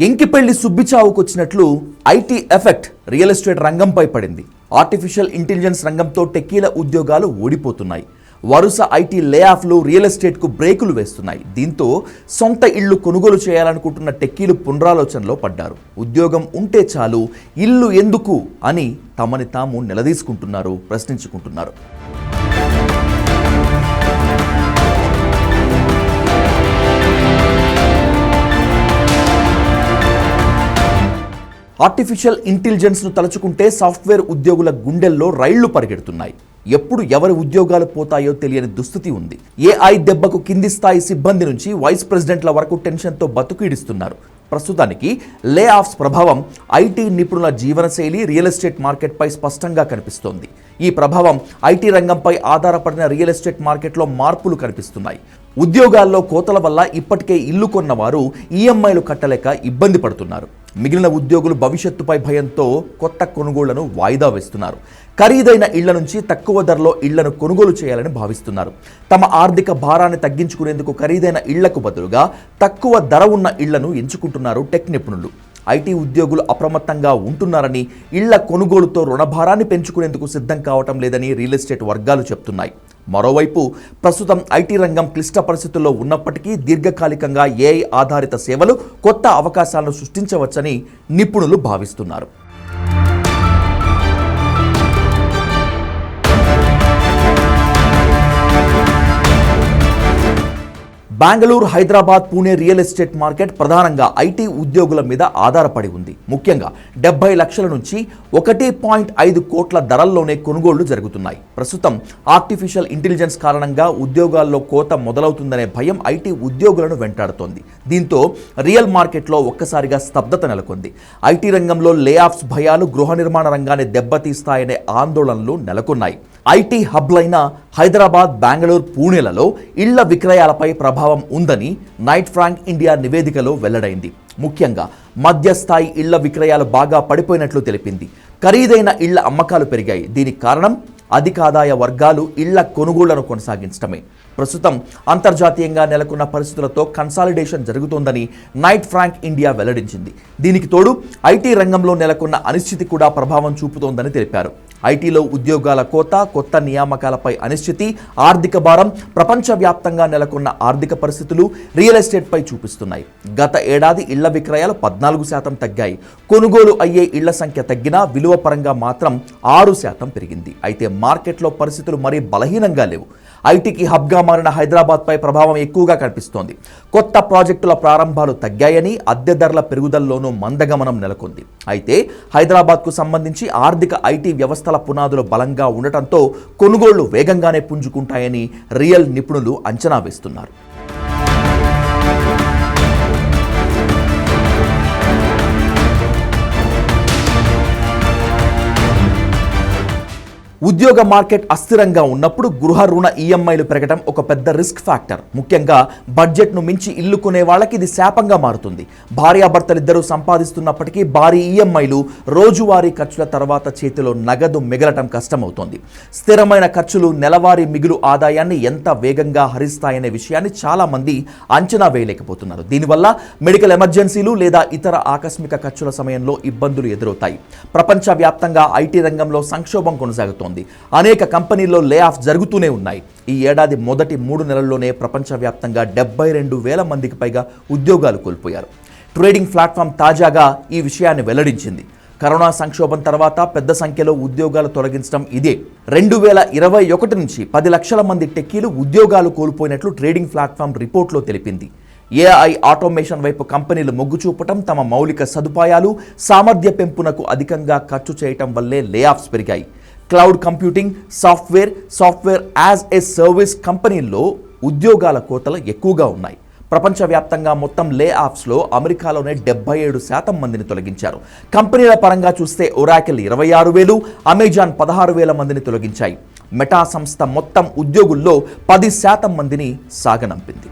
ఎంకిపెళ్లి సుబ్బిచావుకొచ్చినట్లు IT effect real estate రంగంపై పడింది. Artificial intelligence రంగంతో టెక్కీల ఉద్యోగాలు ఓడిపోతున్నాయి. వరుస ఐటీ లేఆఫ్లు రియల్ ఎస్టేట్కు బ్రేకులు వేస్తున్నాయి. దీంతో సొంత ఇళ్లు కొనుగోలు చేయాలనుకుంటున్న టెక్కీలు పునరాలోచనలో పడ్డారు. ఉద్యోగం ఉంటే చాలు, ఇల్లు ఎందుకు అని తమని తాము నిలదీసుకుంటున్నారు, ప్రశ్నించుకుంటున్నారు. ఆర్టిఫిషియల్ ఇంటెలిజెన్స్ను తలుచుకుంటే సాఫ్ట్వేర్ ఉద్యోగుల గుండెల్లో రైళ్లు పరిగెడుతున్నాయి. ఎప్పుడు ఎవరి ఉద్యోగాలు పోతాయో తెలియని దుస్థితి ఉంది. ఏఐ దెబ్బకు కింది స్థాయి సిబ్బంది నుంచి వైస్ ప్రెసిడెంట్ల వరకు టెన్షన్తో బతుకుయిడిస్తున్నారు. ప్రస్తుతానికి లే ఆఫ్స్ ప్రభావం ఐటీ నిపుణుల జీవనశైలి, రియల్ ఎస్టేట్ మార్కెట్పై స్పష్టంగా కనిపిస్తోంది. ఈ ప్రభావం ఐటీ రంగంపై ఆధారపడిన రియల్ ఎస్టేట్ మార్కెట్లో మార్పులు కనిపిస్తున్నాయి. ఉద్యోగాల్లో కోతల వల్ల ఇప్పటికే ఇల్లు కొన్నవారు ఈఎంఐలు కట్టలేక ఇబ్బంది పడుతున్నారు. మిగిలిన ఉద్యోగులు భవిష్యత్తుపై భయంతో కొత్త కొనుగోళ్లను వాయిదా వేస్తున్నారు. ఖరీదైన ఇళ్ల నుంచి తక్కువ ధరలో ఇళ్లను కొనుగోలు చేయాలని భావిస్తున్నారు. తమ ఆర్థిక భారాన్ని తగ్గించుకునేందుకు ఖరీదైన ఇళ్లకు బదులుగా తక్కువ ధర ఉన్న ఇళ్లను ఎంచుకుంటున్నారు టెక్ నిపుణులు. ఐటీ ఉద్యోగులు అప్రమత్తంగా ఉంటున్నారని, ఇళ్ల కొనుగోలుతో రుణభారాన్ని పెంచుకునేందుకు సిద్ధం కావటం లేదని రియల్ ఎస్టేట్ వర్గాలు చెప్తున్నాయి. మరోవైపు ప్రస్తుతం ఐటీ రంగం క్లిష్ట పరిస్థితుల్లో ఉన్నప్పటికీ దీర్ఘకాలికంగా ఏఐ ఆధారిత సేవలు కొత్త అవకాశాలను సృష్టించవచ్చని నిపుణులు భావిస్తున్నారు. Bengaluru, Hyderabad, Pune real estate market ప్రధానంగా ఐటీ ఉద్యోగుల మీద ఆధారపడి ఉంది. ముఖ్యంగా 70 లక్షల నుంచి 1.5 కోట్ల ధరల్లోనే కొనుగోళ్లు జరుగుతున్నాయి. ప్రస్తుతం ఆర్టిఫిషియల్ ఇంటెలిజెన్స్ కారణంగా ఉద్యోగాల్లో కోత మొదలవుతుందనే భయం ఐటీ ఉద్యోగులను వెంటాడుతోంది. దీంతో రియల్ మార్కెట్లో ఒక్కసారిగా స్తబ్దత నెలకొంది. ఐటీ రంగంలో లే ఆఫ్స్ భయాలు గృహ నిర్మాణ రంగాన్ని దెబ్బతీస్తాయనే ఆందోళనలు నెలకొన్నాయి. ఐటీ హబ్లైన హైదరాబాద్, బెంగళూరు, పూణేలలో ఇళ్ల విక్రయాలపై ప్రభావం ఉందని నైట్ ఫ్రాంక్ ఇండియా నివేదికలో వెల్లడైంది. ముఖ్యంగా మధ్యస్థాయి ఇళ్ల విక్రయాలు బాగా పడిపోయినట్లు తెలిపింది. ఖరీదైన ఇళ్ల అమ్మకాలు పెరిగాయి. దీనికి కారణం అధిక ఆదాయ వర్గాలు ఇళ్ల కొనుగోళ్లను కొనసాగించడమే. ప్రస్తుతం అంతర్జాతీయంగా నెలకొన్న పరిస్థితులతో కన్సాలిడేషన్ జరుగుతోందని నైట్ ఫ్రాంక్ ఇండియా వెల్లడించింది. దీనికి తోడు ఐటీ రంగంలో నెలకొన్న అనిశ్చితి కూడా ప్రభావం చూపుతోందని తెలిపారు. ఐటీలో ఉద్యోగాల కోత, కొత్త నియామకాలపై అనిశ్చితి, ఆర్థిక భారం, ప్రపంచవ్యాప్తంగా నెలకొన్న ఆర్థిక పరిస్థితులు రియల్ ఎస్టేట్పై చూపిస్తున్నాయి. గత ఏడాది ఇళ్ల విక్రయాలు 14% తగ్గాయి. కొనుగోలు అయ్యే ఇళ్ల సంఖ్య తగ్గినా విలువ పరంగా మాత్రం 6% పెరిగింది. అయితే మార్కెట్లో పరిస్థితులు మరీ బలహీనంగా లేవు. ఐటీకి హబ్గా మారిన హైదరాబాద్పై ప్రభావం ఎక్కువగా కనిపిస్తోంది. కొత్త ప్రాజెక్టుల ప్రారంభాలు తగ్గాయని, అద్దె ధరల పెరుగుదలలోనూ మందగమనం నెలకొంది. అయితే హైదరాబాద్కు సంబంధించి ఆర్థిక ఐటీ వ్యవస్థల పునాదులు బలంగా ఉండటంతో కొనుగోళ్లు వేగంగానే పుంజుకుంటాయని రియల్ నిపుణులు అంచనా వేస్తున్నారు. ఉద్యోగ మార్కెట్ అస్థిరంగా ఉన్నప్పుడు గృహ రుణ ఈఎంఐలు పెరగడం ఒక పెద్ద రిస్క్ ఫ్యాక్టర్. ముఖ్యంగా బడ్జెట్ను మించి ఇల్లు కొనే వాళ్ళకి ఇది శాపంగా మారుతుంది. భార్యాభర్తలిద్దరూ సంపాదిస్తున్నప్పటికీ భారీ ఈఎంఐలు, రోజువారీ ఖర్చుల తర్వాత చేతిలో నగదు మిగలటం కష్టమవుతోంది. స్థిరమైన ఖర్చులు నెలవారీ మిగులు ఆదాయాన్ని ఎంత వేగంగా హరిస్తాయనే విషయాన్ని చాలా మంది అంచనా వేయలేకపోతున్నారు. దీనివల్ల మెడికల్ ఎమర్జెన్సీలు లేదా ఇతర ఆకస్మిక ఖర్చుల సమయంలో ఇబ్బందులు ఎదురవుతాయి. ప్రపంచవ్యాప్తంగా ఐటీ రంగంలో సంక్షోభం కొనసాగుతోంది. అనేక కంపెనీల్లో లే ఆఫ్ జరుగుతూనే ఉన్నాయి. ఈ ఏడాది మొదటి 3 నెలల్లోనే ప్రపంచవ్యాప్తంగా 72,000 మందికి పైగా ఉద్యోగాలు కోల్పోయారు. ట్రేడింగ్ ప్లాట్ఫామ్ తాజాగా ఈ విషయాన్ని వెల్లడించింది. కరోనా సంక్షోభం తర్వాత పెద్ద సంఖ్యలో ఉద్యోగాలు తొలగించడం ఇదే. 2021 నుంచి 10 లక్షల మంది టెక్కీలు ఉద్యోగాలు కోల్పోయినట్లు ట్రేడింగ్ ప్లాట్ఫామ్ రిపోర్ట్లో తెలిపింది. ఏఐ ఆటోమేషన్ వైపు కంపెనీలు మొగ్గు చూపటం, తమ మౌలిక సదుపాయాలు, సామర్థ్య పెంపునకు అధికంగా ఖర్చు చేయటం వల్లే లే ఆఫ్స్ పెరిగాయి. Cloud computing, software as a service కంపెనీల్లో ఉద్యోగాల కోతలు ఎక్కువగా ఉన్నాయి. ప్రపంచవ్యాప్తంగా మొత్తం లే ఆఫ్స్లో అమెరికాలోనే 77% మందిని తొలగించారు. కంపెనీల పరంగా చూస్తే ఒరాకిల్ 26,000, అమెజాన్ 16,000 మందిని తొలగించాయి. మెటా సంస్థ మొత్తం ఉద్యోగుల్లో 10% మందిని సాగనంపింది.